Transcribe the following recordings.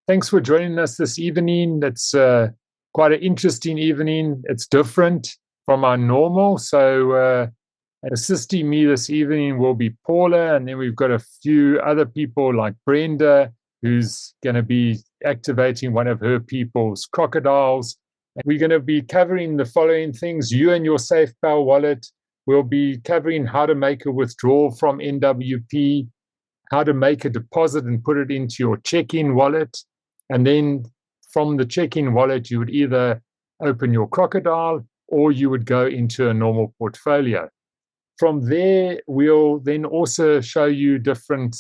Thanks for joining us this evening. It's quite an interesting evening. It's different from our normal. So assisting me this evening will be Paula, and then we've got a few other people like Brenda, who's going to be activating one of her people's crocodiles. And we're going to be covering the following things. You and your SafePal wallet. We'll be covering how to make a withdrawal from NWP, how to make a deposit and put it into your check-in wallet. And then from the check-in wallet, you would either open your Crocodile or you would go into a normal portfolio. From there, we'll then also show you different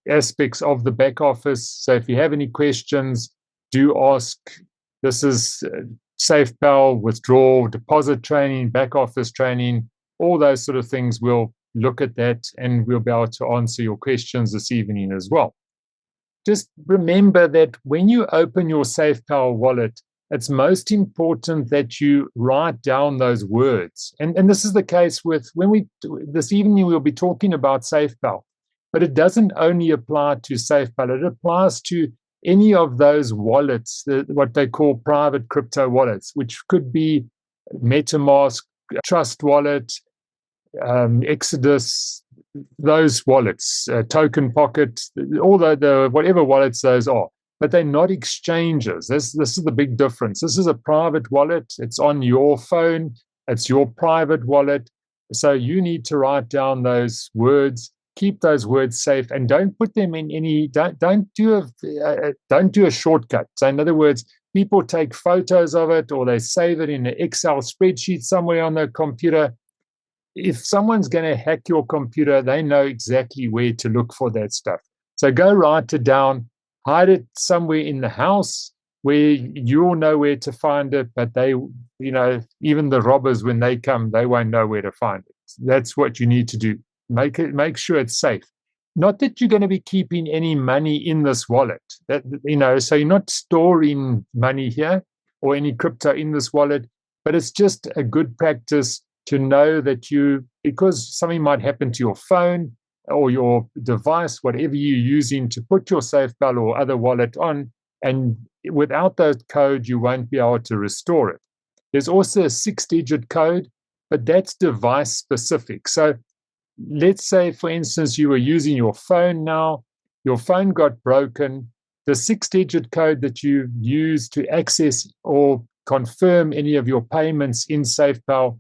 aspects of the back office. So if you have any questions, do ask. This is SafePal, withdrawal, deposit training, back office training, all those sort of things. We'll look at that and we'll be able to answer your questions this evening as well. Just remember that when you open your SafePal wallet, it's most important that you write down those words. And this is the case with this evening we'll be talking about SafePal, but it doesn't only apply to SafePal, it applies to any of those wallets, what they call private crypto wallets, which could be MetaMask, Trust Wallet, Exodus, those wallets, Token Pocket, all the whatever wallets those are, but they're not exchanges. This is the big difference. This is a private wallet. It's on your phone. It's your private wallet. So you need to write down those words. Keep those words safe, and don't put them in any. Don't do a shortcut. So in other words, people take photos of it or they save it in an Excel spreadsheet somewhere on their computer. If someone's going to hack your computer, they know exactly where to look for that stuff. So go write it down, hide it somewhere in the house where you'll know where to find it, but they, even the robbers, when they come, they won't know where to find it. That's what you need to do. Make sure it's safe. Not that you're going to be keeping any money in this wallet. So you're not storing money here or any crypto in this wallet, but it's just a good practice to know that because something might happen to your phone or your device, whatever you're using to put your SafePal or other wallet on, and without that code, you won't be able to restore it. There's also a 6-digit code, but that's device specific. So let's say, for instance, you were using your phone now, your phone got broken, the 6-digit code that you use to access or confirm any of your payments in SafePal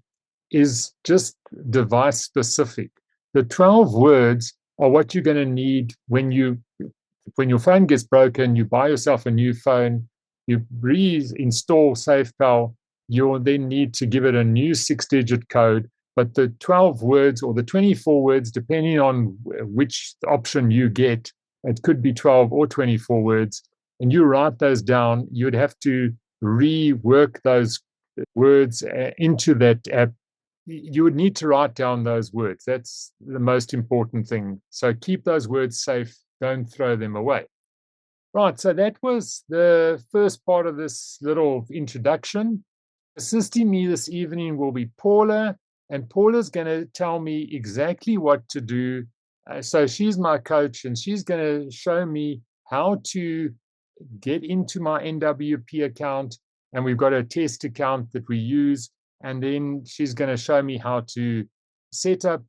is just device specific. The 12 words are what you're going to need when your phone gets broken, you buy yourself a new phone, you reinstall SafePal, you'll then need to give it a new 6-digit code. But the 12 words or the 24 words, depending on which option you get, it could be 12 or 24 words, and you write those down, you'd have to rework those words into that app. You would need to write down those words. That's the most important thing. So keep those words safe. Don't throw them away. Right, so that was the first part of this little introduction. Assisting me this evening will be Paula, and Paula's going to tell me exactly what to do. So she's my coach, and she's going to show me how to get into my NWP account, and we've got a test account that we use. And then she's going to show me how to set up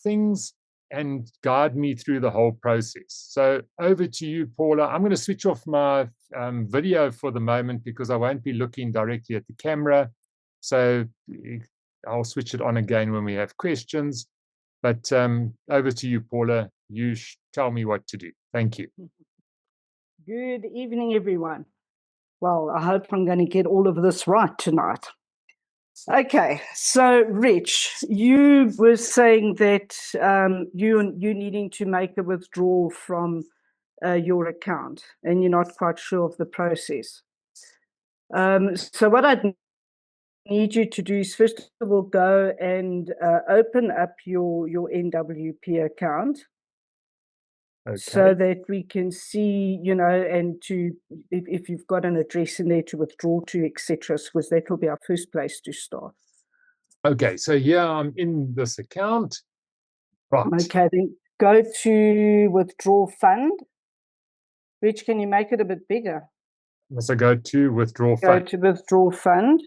things and guide me through the whole process. So over to you, Paula. I'm going to switch off my video for the moment because I won't be looking directly at the camera. So I'll switch it on again when we have questions. But over to you, Paula. You tell me what to do. Thank you. Good evening, everyone. Well, I hope I'm going to get all of this right tonight. Okay, so Rich, you were saying that you needing to make a withdrawal from your account and you're not quite sure of the process. So what I'd need you to do is first of all go and open up your NWP account. Okay. So that we can see, and if you've got an address in there to withdraw to, etc., because that will be our first place to start. Okay, so here I'm in this account. Right. Okay, then go to withdraw fund. Rich, can you make it a bit bigger? Must I go to withdraw Go fund? to withdraw fund.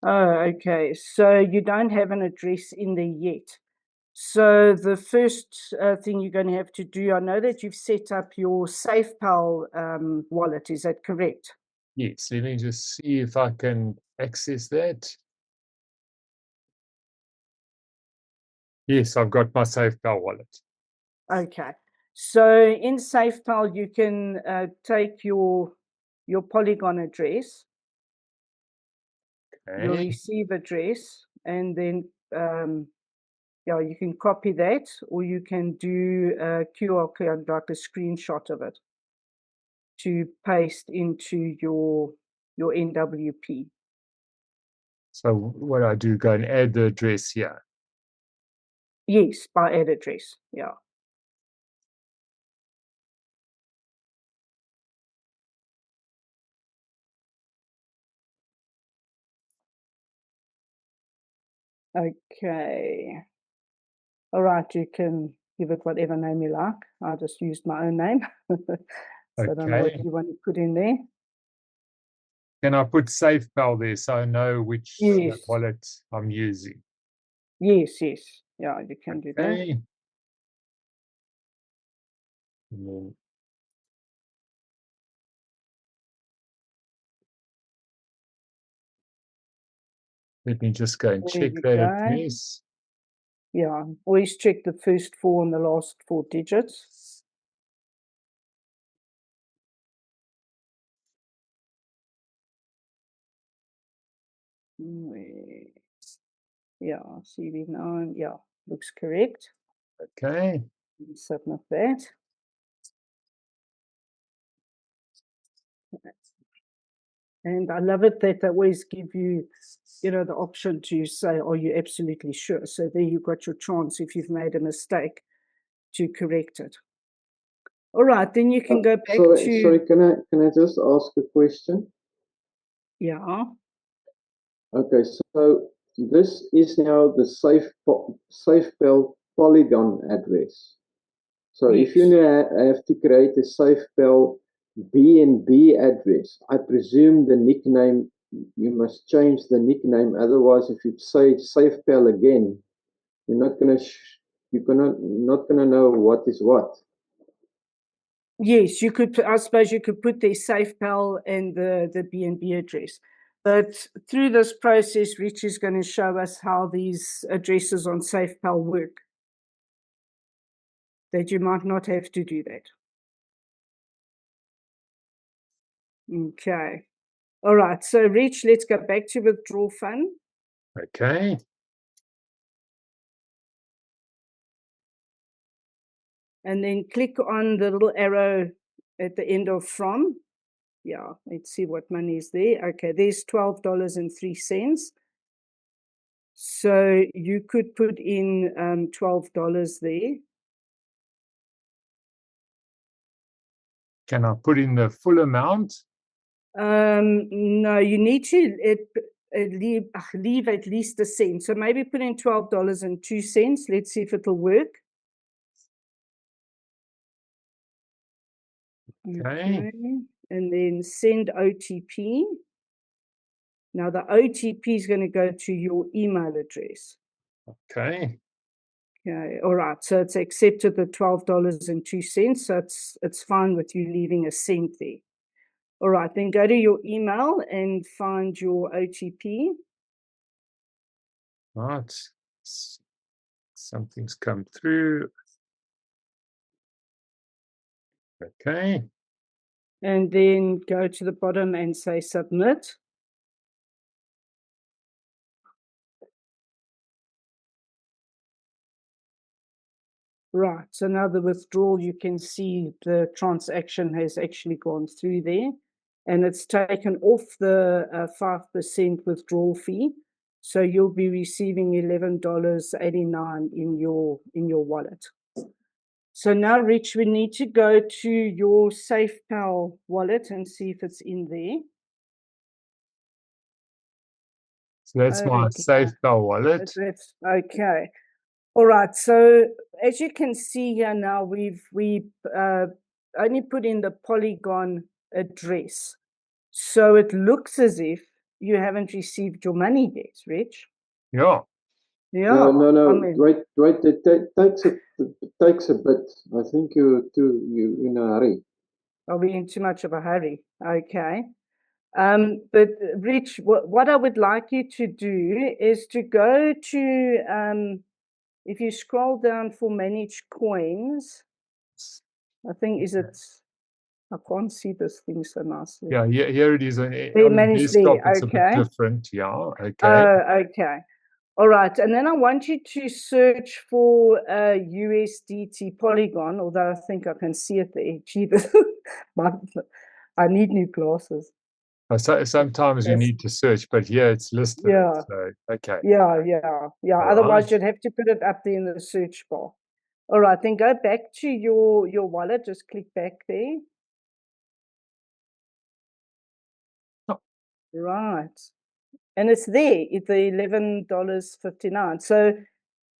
Oh, okay. So you don't have an address in there yet. So the first thing you're going to have to do, I know that you've set up your SafePal wallet. Is that correct? Yes, let me just see if I can access that. Yes, I've got my SafePal wallet. Okay. So in SafePal, you can take your Polygon address, your Okay. receive address, and then yeah, you can copy that, or you can do a QR code, like a screenshot of it, to paste into your NWP. So what I do, go and add the address here. Yes, by add address. Yeah. Okay. All right, you can give it whatever name you like. I just used my own name. So I don't know what Okay. you want to put in there. Can I put SafePal there so I know which Yes. wallet I'm using? Yes, yes. Yeah, you can do that. Okay. And then let me just go and There check you that go. address. Yeah, always check the first 4 and the last 4 digits. Yeah, CV9. Yeah, looks correct. Okay. Submit that. And I love it that they always give you, you know, the option to say, are you absolutely sure? So there you've got your chance if you've made a mistake to correct it. All right, then you can go back to. Sorry, can I just ask a question? Yeah. Okay, so this is now the SafePal Polygon address. So if you Yes. now have to create a SafePal BNB address, I presume the nickname, you must change the nickname. Otherwise, if you say SafePal again, you're not gonna know what is what. Yes, you could. I suppose you could put the SafePal and the BNB address. But through this process, Rich is going to show us how these addresses on SafePal work. That you might not have to do that. Okay. All right. So, Rich, let's go back to withdrawal fund. Okay. And then click on the little arrow at the end of from. Yeah, let's see what money is there. Okay, there's $12.03. So you could put in $12 there. Can I put in the full amount? No, you need to leave at least a cent. So maybe put in $12.02. Let's see if it'll work. Okay. And then send OTP. Now the OTP is going to go to your email address. Okay. Okay. All right. So it's accepted the $12.02. So it's fine with you leaving a cent there. All right. Then go to your email and find your OTP. Right. Something's come through. Okay. And then go to the bottom and say submit. Right. So now the withdrawal, you can see the transaction has actually gone through there. And it's taken off the 5% withdrawal fee. So you'll be receiving $11.89 in your wallet. So now, Rich, we need to go to your SafePal wallet and see if it's in there. So that's my SafePal wallet. That's okay. All right. So as you can see here now, we've only put in the Polygon address. So it looks as if you haven't received your money yet, Rich. Yeah. Yeah. No. I mean, Wait. It takes a bit. I think you're in a hurry. are we in too much of a hurry? Okay. But Rich, what I would like you to do is to go to, if you scroll down for manage coins, I think I can't see this thing so nicely. Yeah, here it is. On Manage the desktop, there, it's a bit okay. different. Yeah, okay. Oh, okay. All right. And then I want you to search for USDT Polygon, although I think I can see it there. Gee, I need new glasses. Sometimes you need to search, but here it's listed. Yeah. So, okay. Yeah. All Otherwise, right. you'd have to put it up there in the search bar. All right. Then go back to your wallet. Just click back there. Oh. Right. And it's there. It's the $11.59.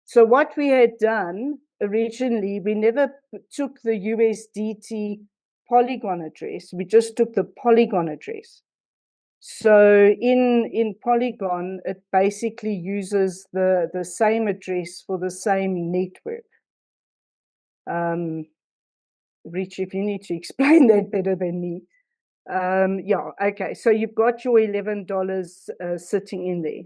So what we had done originally, we never took the USDT Polygon address. We just took the Polygon address. So in Polygon, it basically uses the same address for the same network. Rich, if you need to explain that better than me. Yeah, okay. So you've got your $11 sitting in there.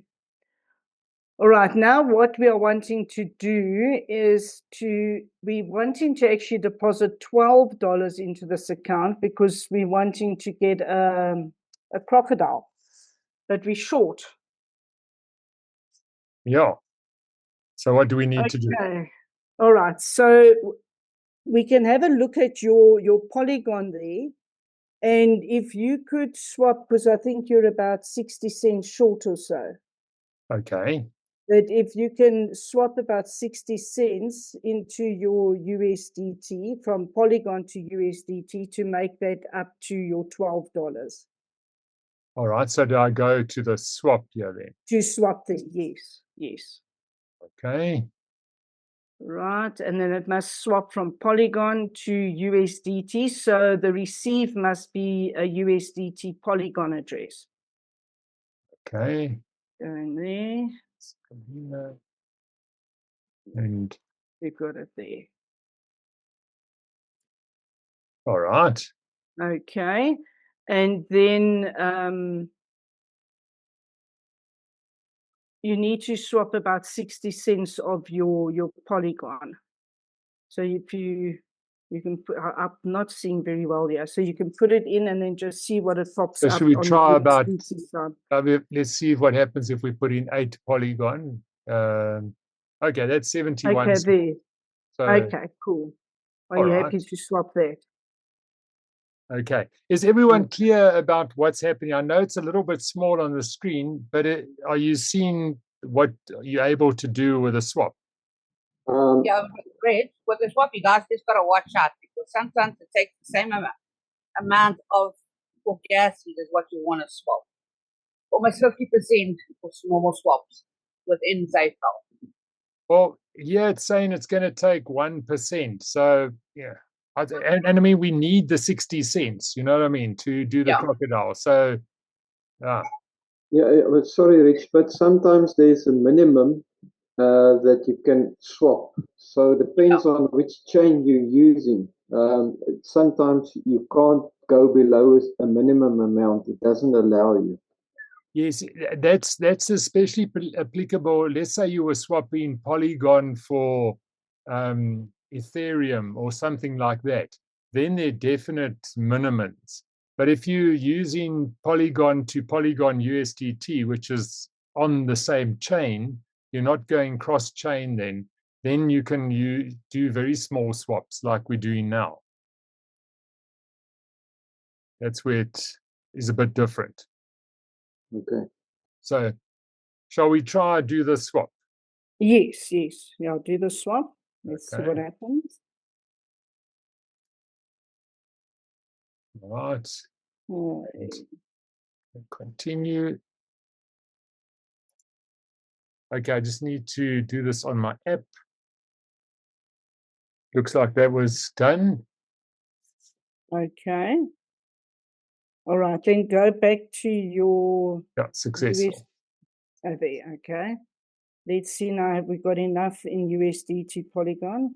All right, now what we are wanting to do is we're wanting to actually deposit $12 into this account because we're wanting to get a Crocodile, but we're short. Yeah. So what do we need to do? All right, so we can have a look at your Polygon there. And if you could swap, because I think you're about 60 cents short or so. Okay. That if you can swap about 60 cents into your USDT from Polygon to USDT to make that up to your $12. All right. So do I go to the swap here then? To swap the yes. Okay. Right. And then it must swap from Polygon to USDT. So the receive must be a USDT Polygon address. Okay. Go in there. And We've got it there. all right. Okay. And then you need to swap about 60 cents of your Polygon. So if you can put, I'm not seeing very well here. So you can put it in and then just see what it pops So up. should we on try the about, side. let's see what happens if we put in 8 Polygon. Okay, that's 71. Okay, there. So, Okay, cool. Are you happy to swap that? Okay. Is everyone clear about what's happening? I know it's a little bit small on the screen, but are you seeing what you're able to do with a swap? Yeah, Rich, with the swap, you guys just got to watch out because sometimes it takes the same amount of for gas as what you want to swap. Almost 50% for normal swaps within SafePal. Well, yeah, it's saying it's going to take 1%. So, yeah. And I mean, we need the 60 cents, you know what I mean, to do the Crocodile. So, yeah. But sorry, Rich, but sometimes there's a minimum that you can swap. So it depends on which chain you're using. Sometimes you can't go below a minimum amount. It doesn't allow you. Yes, that's especially applicable. Let's say you were swapping Polygon for Ethereum or something like that. Then there are definite minimums. But if you're using Polygon to Polygon USDT, which is on the same chain, you're not going cross-chain then you can do very small swaps like we're doing now. That's where it is a bit different. Okay. So shall we try do the swap? Yes. Yeah, I'll do the swap. Let's see what happens. All right. Continue. Okay, I just need to do this on my app. Looks like that was done. Okay. All right, then go back to your Yeah, successful. US. Oh, there, okay. Let's see now, have we got enough in USDT Polygon?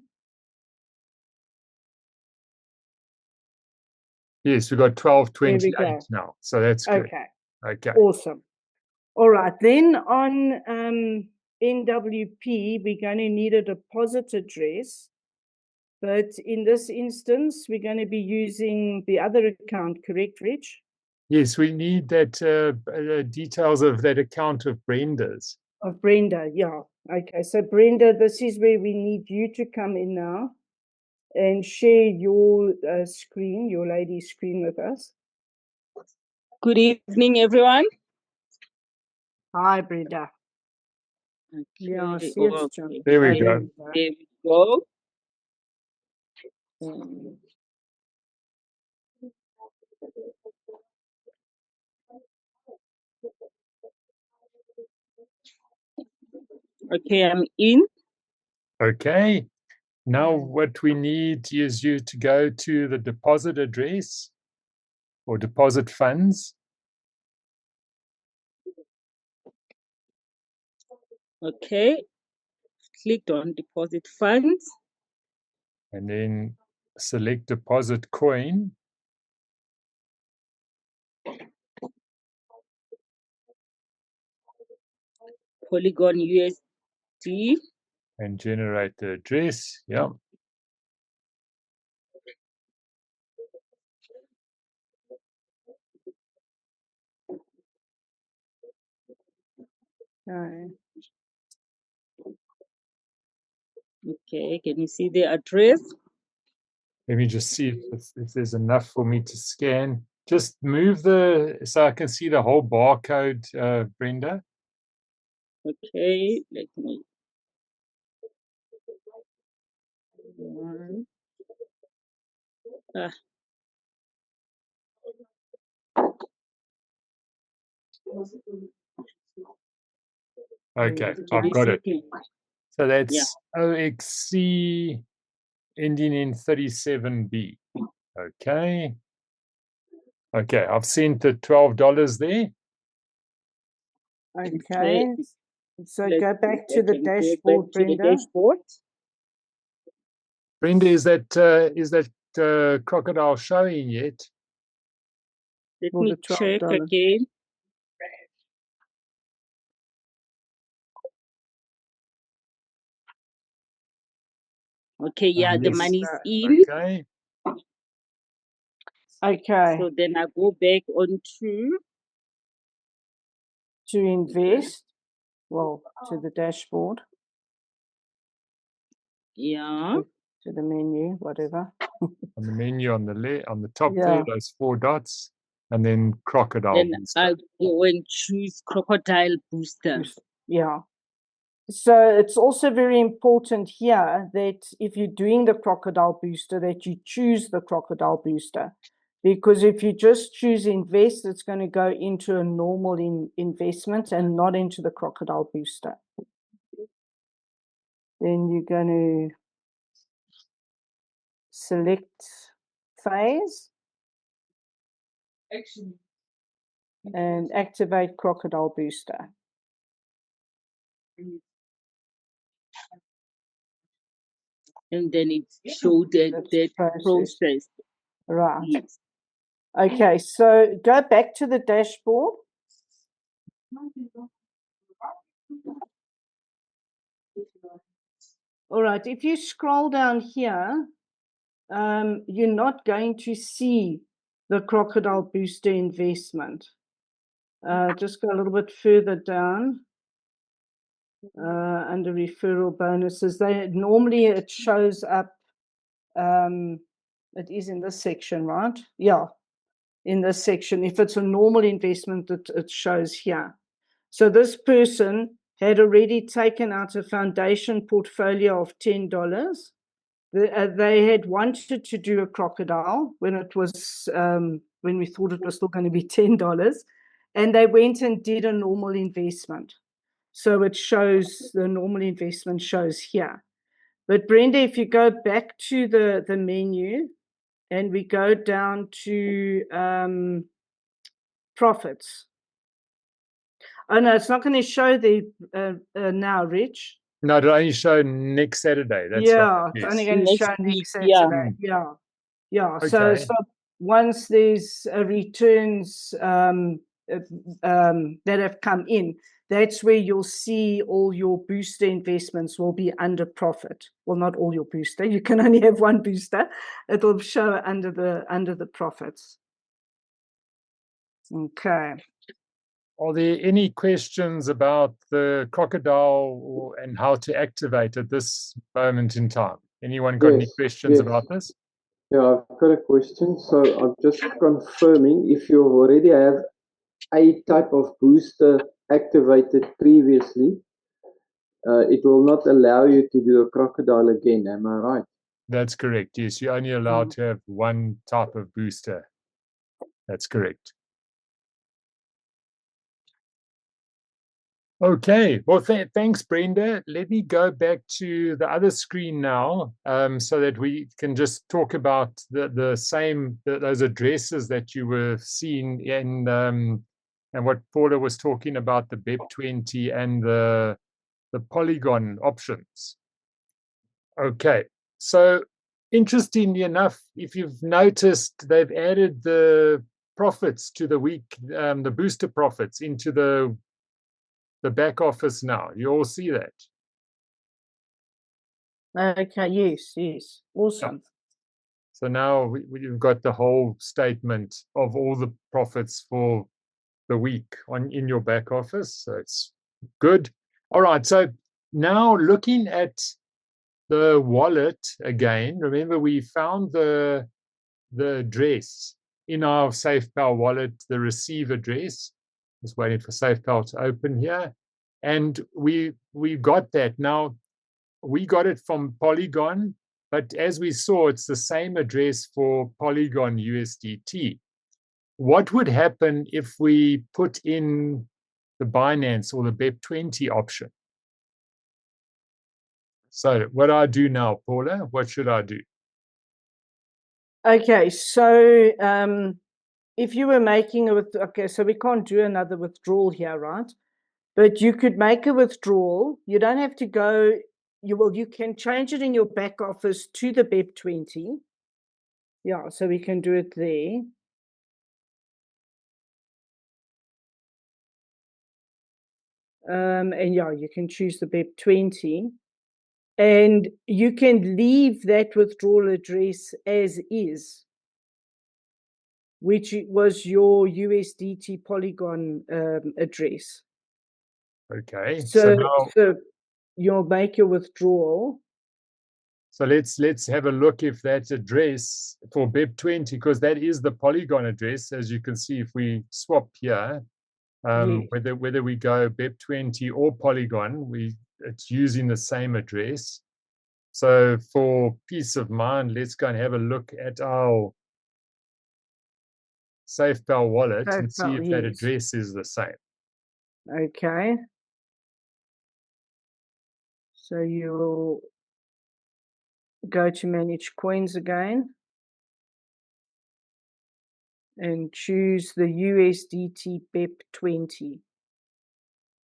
Yes, we've got There we 12.28 go. now. So that's good. Okay, Okay. awesome. All right, then on NWP, we're going to need a deposit address. But in this instance, we're going to be using the other account, correct, Rich? Yes, we need that details of that account of Brenda's. Of Brenda, yeah. Okay, so Brenda, this is where we need you to come in now and share your screen, your lady's screen with us. Good evening, everyone. Hi, Brenda. Okay, Yeah, see okay. it's John. There we Oh, go. There we go. Okay, I'm in. Okay. Now what we need is you to go to the deposit address or deposit funds. Okay, clicked on deposit funds. And then select deposit coin. Polygon USD. And generate the address. Yeah. Okay, can you see the address? Let me just see if there's enough for me to scan. Just move so I can see the whole barcode, Brenda. Okay, let me. Okay, Give me I've a got it. second. So that's OXC ending in 37B. Okay. Okay, I've sent the $12 there. Okay. So Let's go back see to if the I can go dashboard, back to the Brenda. dashboard. Brenda, is that Crocodile showing yet? Let Well, me the check $12. again. Okay, yeah, the Yes. money's in. Okay. Okay. So then I go back onto To invest, well, to the dashboard, to the menu, whatever. On the menu on the top Yeah. there, those 4 dots, and then Crocodile. Then booster. I go and choose Crocodile Booster. Yeah. So it's also very important here that if you're doing the Crocodile booster, that you choose the Crocodile booster. Because if you just choose invest, it's going to go into a normal investment and not into the Crocodile booster. Then you're going to select phase and activate Crocodile booster. And then it showed that process. Right. Yes. Okay, so go back to the dashboard. All right, if you scroll down here, you're not going to see the Crocodile Booster investment. Just go a little bit further down under referral bonuses. Normally it shows up, it is in this section, right? Yeah, in this section. If it's a normal investment, it shows here. So this person had already taken out a foundation portfolio of $10. They had wanted to do a Crocodile when it was when we thought it was still going to be $10, and they went and did a normal investment. So it shows the normal investment shows here. But Brenda, if you go back to the menu and we go down to profits. Oh no, it's not going to show the now, Rich. No, it'll only show next Saturday. That's yeah, right. it's Yes. only going to show Next week, next yeah. Saturday. Yeah, yeah. So Okay. once there's returns that have come in, that's where you'll see all your booster investments will be under profit. Well, not all your booster. You can only have one booster. It'll show under the profits. Okay. Are there any questions about the Crocodile and how to activate at this moment in time? Anyone got any Yes, questions yes. about this? Yeah, I've got a question. So I'm just confirming if you already have a type of booster activated previously, it will not allow you to do a Crocodile again. Am I right? That's correct. Yes, you're only allowed to have one type of booster. That's correct. Okay. Well, thanks, Brenda. Let me go back to the other screen now, so that we can just talk about the same those addresses that you were seeing in and what Paula was talking about, the BEP20 and the Polygon options. Okay. So interestingly enough, if you've noticed, they've added the profits to the week, the booster profits into the back office now. You all see that? Okay. Yes. Awesome. Yeah. So now we've got the whole statement of all the profits for the week in your back office. So it's good. All right. So now looking at the wallet again, remember we found the address in our SafePal wallet, the receive address. Just waiting for SafePal to open here. And we got that. Now, we got it from Polygon, but as we saw, it's the same address for Polygon USDT. What would happen if we put in the Binance or the BEP20 option? So what do I do now, Paula? What should I do? Okay, so if you were making so we can't do another withdrawal here, right? But you could make a withdrawal. You don't have to go. You can change it in your back office to the BEP20. Yeah, so we can do it there. And yeah, you can choose the BEP20. And you can leave that withdrawal address as is, which was your USDT Polygon address. Okay. So now, you'll make your withdrawal. So let's have a look if that address for BEP20, because that is the Polygon address, as you can see if we swap here, Yes. whether we go BEP20 or Polygon, it's using the same address. So for peace of mind, let's go and have a look at our SafePal wallet and see if that address is the same. Okay. So you'll go to manage coins again and choose the USDT BEP20.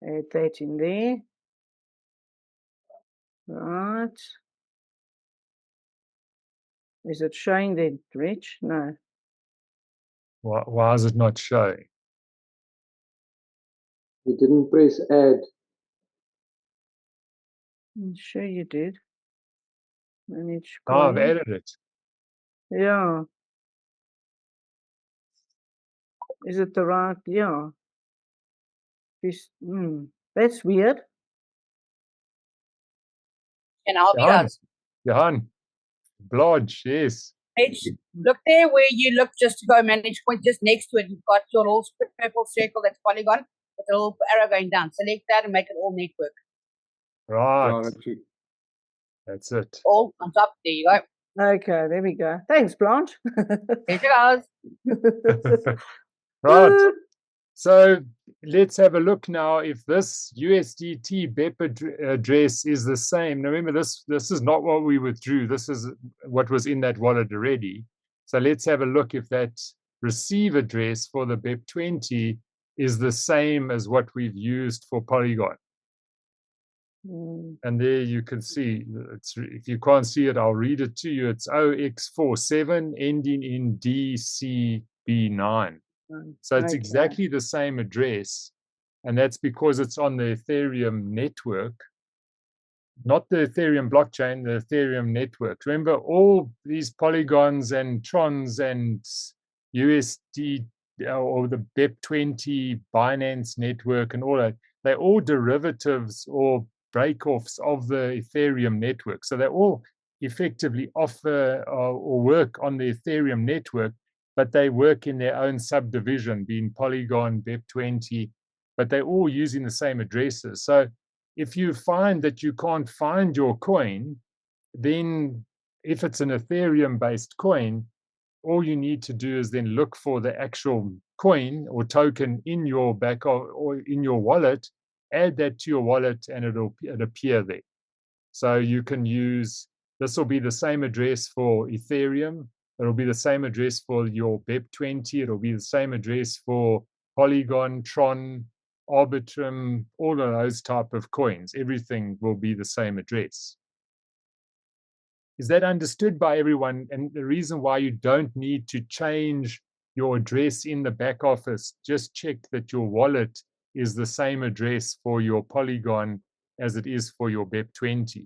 Add that in there. Right. Is it showing there, Rich? No. Why is it not showing? You didn't press add. I'm sure you did. Manage coins. Oh, I've added it. Yeah. Is it the right? Yeah. That's weird. Can I help you guys? Johan, Blodge, yes. H, look there where you look just to go manage coins, just next to it. You've got your little purple circle that's Polygon with a little arrow going down. Select that and make it all network. Right. That's it. All on top. There you go. Okay, there we go. Thanks, Blanche. There you go. Right. So let's have a look now if this USDT BEP address is the same. Now remember, this is not what we withdrew. This is what was in that wallet already. So let's have a look if that receive address for the BEP20 is the same as what we've used for Polygon. And there you can see, if you can't see it, I'll read it to you. It's OX47 ending in DCB9. So it's exactly the same address. And that's because it's on the Ethereum network, not the Ethereum blockchain, the Ethereum network. Remember, all these polygons and trons and USD or the BEP20 Binance network and all that, they're all derivatives or break-offs of the Ethereum network. So they all effectively offer or work on the Ethereum network, but they work in their own subdivision, being Polygon, BEP20, but they're all using the same addresses. So if you find that you can't find your coin, then if it's an Ethereum-based coin, all you need to do is then look for the actual coin or token in your or in your wallet, add that to your wallet, and it'll appear there. So you can use, this will be the same address for Ethereum. It'll be the same address for your BEP20. It'll be the same address for Polygon, Tron, Arbitrum, all of those type of coins. Everything will be the same address. Is that understood by everyone? And the reason why you don't need to change your address in the back office, just check that your wallet is the same address for your Polygon as it is for your BEP20.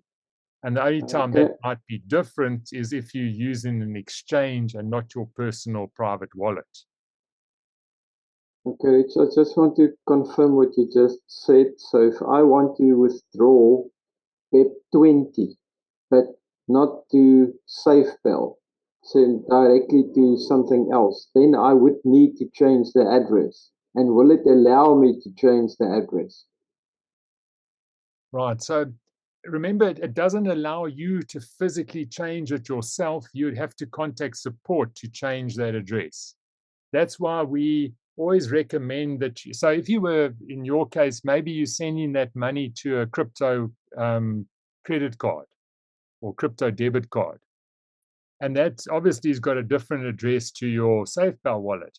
And the only time that might be different is if you're using an exchange and not your personal private wallet. Okay, so I just want to confirm what you just said. So if I want to withdraw BEP20, but not to SafePal, so directly to something else, then I would need to change the address. And will it allow me to change the address? Right. So remember, it doesn't allow you to physically change it yourself. You'd have to contact support to change that address. That's why we always recommend that you, so if you were, in your case, maybe you're sending that money to a crypto credit card or crypto debit card. And that obviously has got a different address to your SafePal wallet.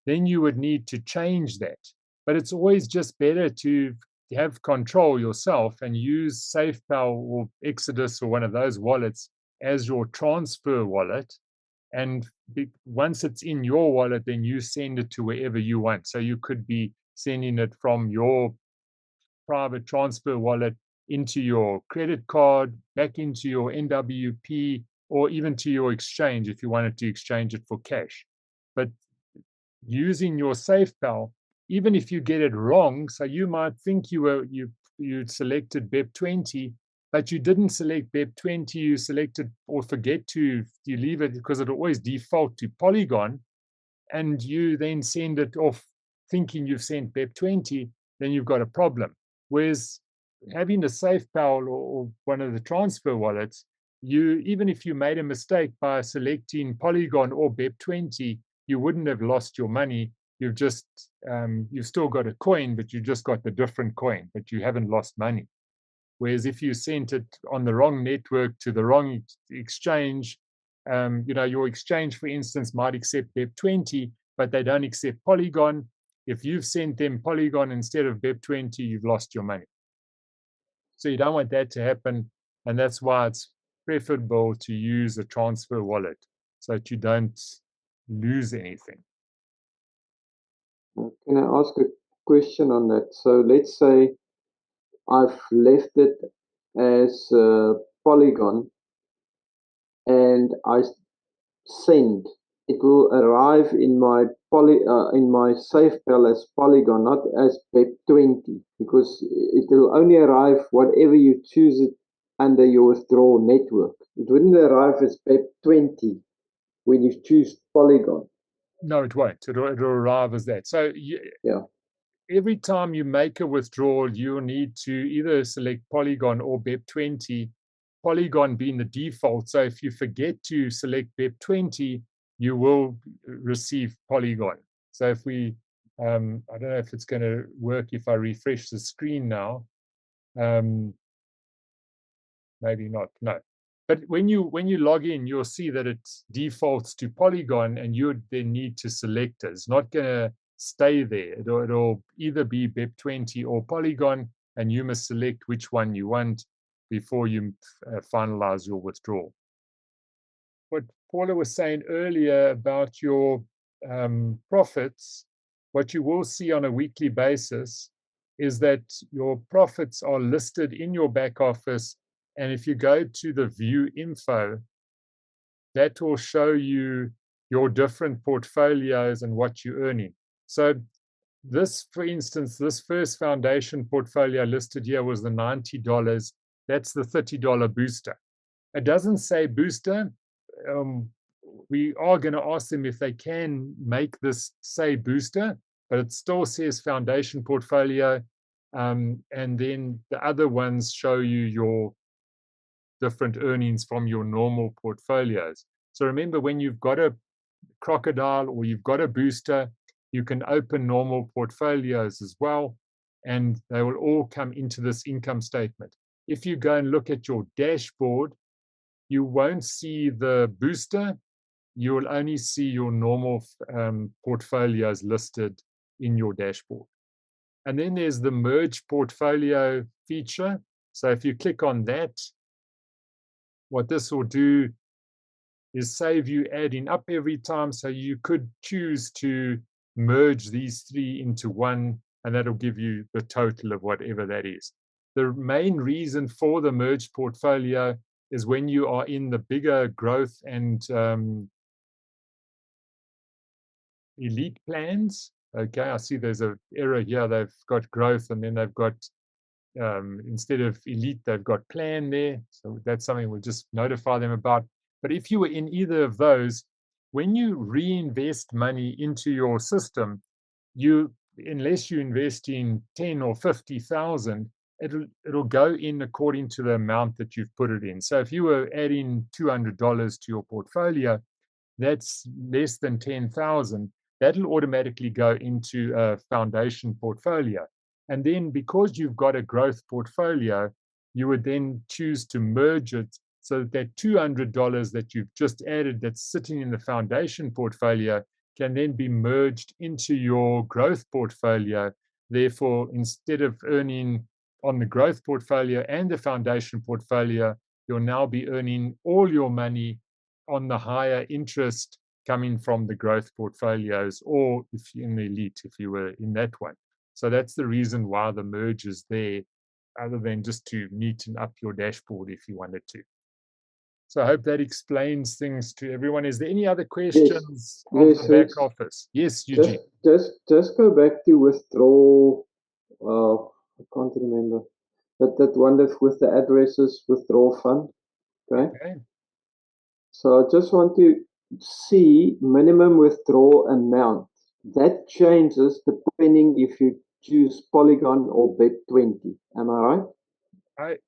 Then you would need to change that. But it's always just better to have control yourself and use SafePal or Exodus or one of those wallets as your transfer wallet. And once it's in your wallet, then you send it to wherever you want. So you could be sending it from your private transfer wallet into your credit card, back into your NWP, or even to your exchange if you wanted to exchange it for cash. But using your SafePal, even if you get it wrong, so you might think you selected BEP20, but you didn't select BEP20, you selected or forget to, you leave it because it'll always default to Polygon, and you then send it off thinking you've sent BEP20, then you've got a problem. Whereas having a SafePal or one of the transfer wallets, even if you made a mistake by selecting Polygon or BEP20, you wouldn't have lost your money. You've just, you've still got a coin, but you just got the different coin, but you haven't lost money. Whereas if you sent it on the wrong network to the wrong exchange, your exchange, for instance, might accept BEP20, but they don't accept Polygon. If you've sent them Polygon instead of BEP20, you've lost your money. So you don't want that to happen. And that's why it's preferable to use a transfer wallet so that you don't lose anything. Can I ask a question on that? So let's say I've left it as Polygon and I send. It will arrive in my SafePal as Polygon, not as BEP20, because it will only arrive whatever you choose it under your withdrawal network. It wouldn't arrive as BEP20 when you choose Polygon. No, it won't. It'll arrive as that. So yeah. Every time you make a withdrawal, you'll need to either select Polygon or BEP20, Polygon being the default. So if you forget to select BEP20, you will receive Polygon. So if we I don't know if it's going to work if I refresh the screen now. Maybe not, no. But when you log in, you'll see that it defaults to Polygon, and you then need to select it. It's not going to stay there. It'll either be BEP20 or Polygon, and you must select which one you want before you finalize your withdrawal. What Paula was saying earlier about your profits, what you will see on a weekly basis is that your profits are listed in your back office. And if you go to the view info, that will show you your different portfolios and what you're earning. So this, for instance, this first foundation portfolio listed here was the $90. That's the $30 booster. It doesn't say booster. We are going to ask them if they can make this say booster, but it still says foundation portfolio. And then the other ones show you your different earnings from your normal portfolios. So remember, when you've got a Crocodile or you've got a booster, you can open normal portfolios as well, and they will all come into this income statement. If you go and look at your dashboard, you won't see the booster. You will only see your normal portfolios listed in your dashboard. And then there's the merge portfolio feature. So if you click on that, what this will do is save you adding up every time. So you could choose to merge these three into one, and that'll give you the total of whatever that is. The main reason for the merge portfolio is when you are in the bigger growth and elite plans. Okay, I see there's an error here. They've got growth, and then they've got, instead of elite, they've got plan there. So that's something we'll just notify them about. But if you were in either of those, when you reinvest money into your system, unless you invest in 10 or 50,000, it'll go in according to the amount that you've put it in. So if you were adding $200 to your portfolio, that's less than 10,000. That'll automatically go into a foundation portfolio. And then because you've got a growth portfolio, you would then choose to merge it so that $200 that you've just added that's sitting in the foundation portfolio can then be merged into your growth portfolio. Therefore, instead of earning on the growth portfolio and the foundation portfolio, you'll now be earning all your money on the higher interest coming from the growth portfolios, or if you're in the elite, if you were in that one. So that's the reason why the merge is there, other than just to neaten up your dashboard if you wanted to. So I hope that explains things to everyone. Is there any other questions of the back office? Yes, Eugene. Just go back to withdrawal. I can't remember. That one that's with the addresses, withdrawal fund. Okay. So I just want to see minimum withdrawal amount. That changes depending if you choose Polygon or BEP20. Am I right?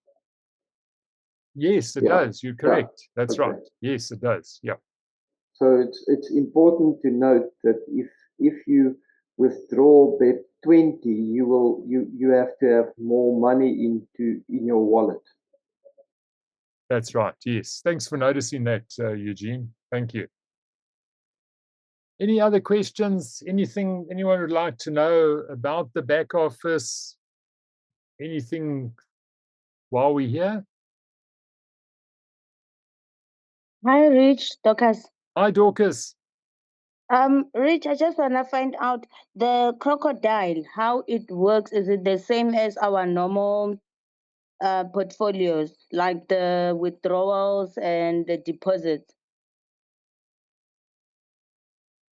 Yes, it does. You're correct. That's right. Yes, it does. Yeah. So it's important to note that if you withdraw BEP20, you have to have more money in your wallet. That's right. Yes. Thanks for noticing that, Eugene. Thank you. Any other questions? Anything anyone would like to know about the back office? Anything while we're here? Hi, Rich, Dorcas. Hi, Dorcas. Rich, I just want to find out the Crocodile, how it works. Is it the same as our normal portfolios, like the withdrawals and the deposits?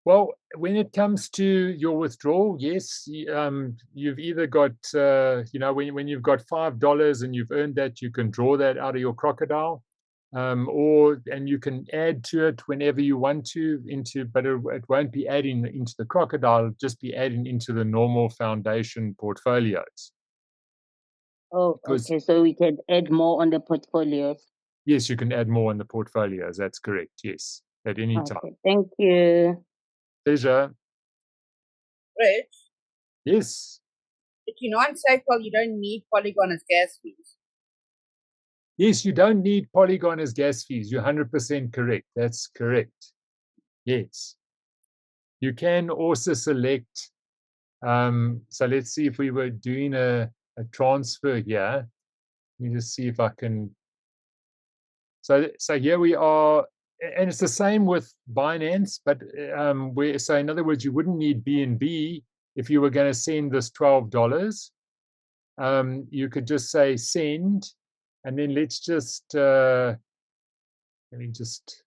Well, when it comes to your withdrawal, yes, you've either got, when you've got $5 and you've earned that, you can draw that out of your Crocodile. And you can add to it whenever you want to but it won't be adding into the Crocodile, it'll just be adding into the normal foundation portfolios. Oh, okay. So we can add more on the portfolios. Yes, you can add more on the portfolios. That's correct. Yes, at any time. Thank you. Pleasure. Rich, Yes. If you're not on SafePal, you don't need Polygon as gas fees. Yes, you don't need Polygon as gas fees. You're 100% correct. That's correct. Yes. You can also select, so let's see if we were doing a transfer here. Let me just see if I can. So here we are, and it's the same with Binance, but so in other words, you wouldn't need BNB if you were going to send this $12. You could just say send, and then let's just let me just.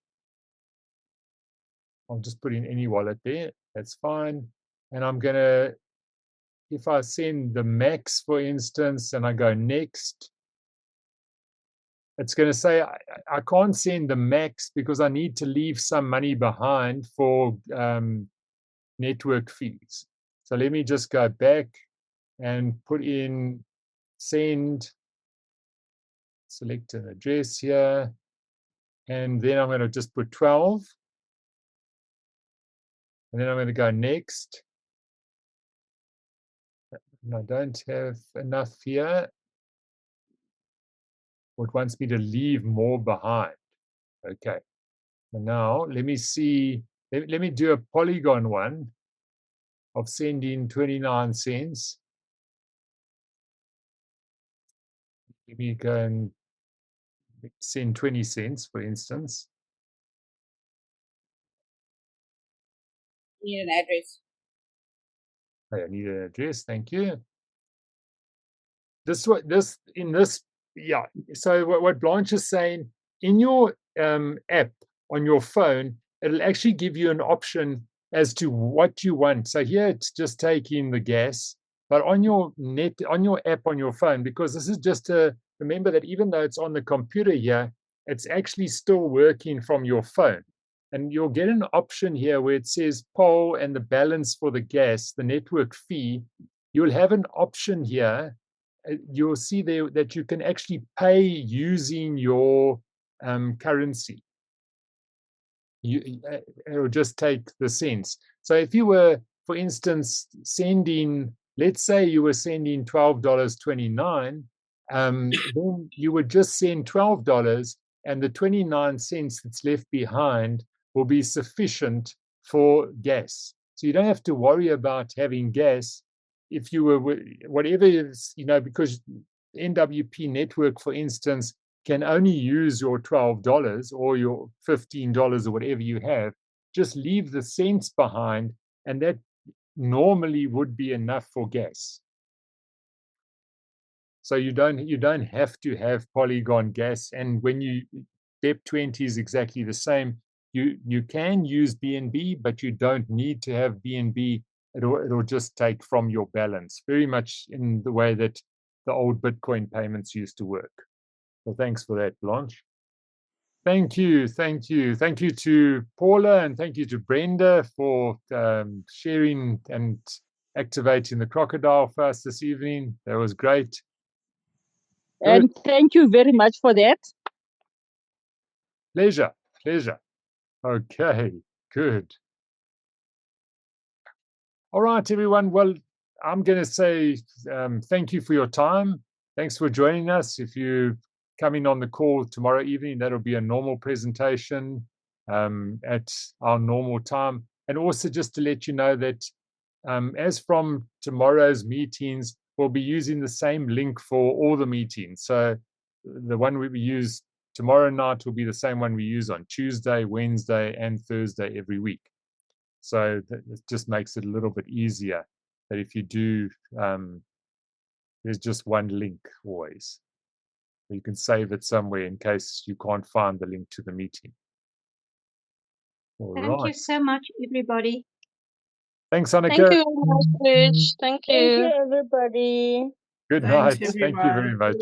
I'll just put in any wallet there. That's fine. And I'm going to, if I send the max, for instance, and I go next, it's going to say I can't send the max because I need to leave some money behind for network fees. So let me just go back and put in send, select an address here, and then I'm going to just put 12. And then I'm going to go next. And I don't have enough here. It wants me to leave more behind. Okay. And now let me see. Let me do a Polygon one of sending 29 cents. Let me go and send 20 cents, for instance. You need an address. I need an address. Thank you. Yeah. So what Blanche is saying, in your app on your phone, it'll actually give you an option as to what you want. So here it's just taking the gas, but on your app on your phone, because this is just remember that even though it's on the computer here, it's actually still working from your phone. And you'll get an option here where it says poll and the balance for the gas, the network fee. You'll have an option here. You'll see there that you can actually pay using your currency. It'll just take the cents. So if you were, for instance, sending, let's say you were sending $12.29, then you would just send $12, and the 29 cents that's left behind will be sufficient for gas. So you don't have to worry about having gas. If you were, whatever is, because NWP network, for instance, can only use your $12 or your $15 or whatever you have, just leave the cents behind, and that normally would be enough for gas. So you don't have to have Polygon gas, and when you BEP20 is exactly the same. You can use BNB, but you don't need to have BNB. It'll just take from your balance, very much in the way that the old Bitcoin payments used to work. So thanks for that, Blanche. Thank you to Paula, and thank you to Brenda for sharing and activating the Crocodile for us this evening. That was great. And thank you very much for that. Pleasure. Okay, good. All right, everyone. Well, I'm going to say thank you for your time. Thanks for joining us. If you come in on the call tomorrow evening, that'll be a normal presentation at our normal time. And also just to let you know that as from tomorrow's meetings, we'll be using the same link for all the meetings. So the one we use tomorrow night will be the same one we use on Tuesday, Wednesday, and Thursday every week. So that it just makes it a little bit easier that if you do, there's just one link always. You can save it somewhere in case you can't find the link to the meeting. Thank you so much, everybody. Thanks, Annika. Thank you very much, Rich. Thank you. Thank you, everybody. Good night. Thank you very much.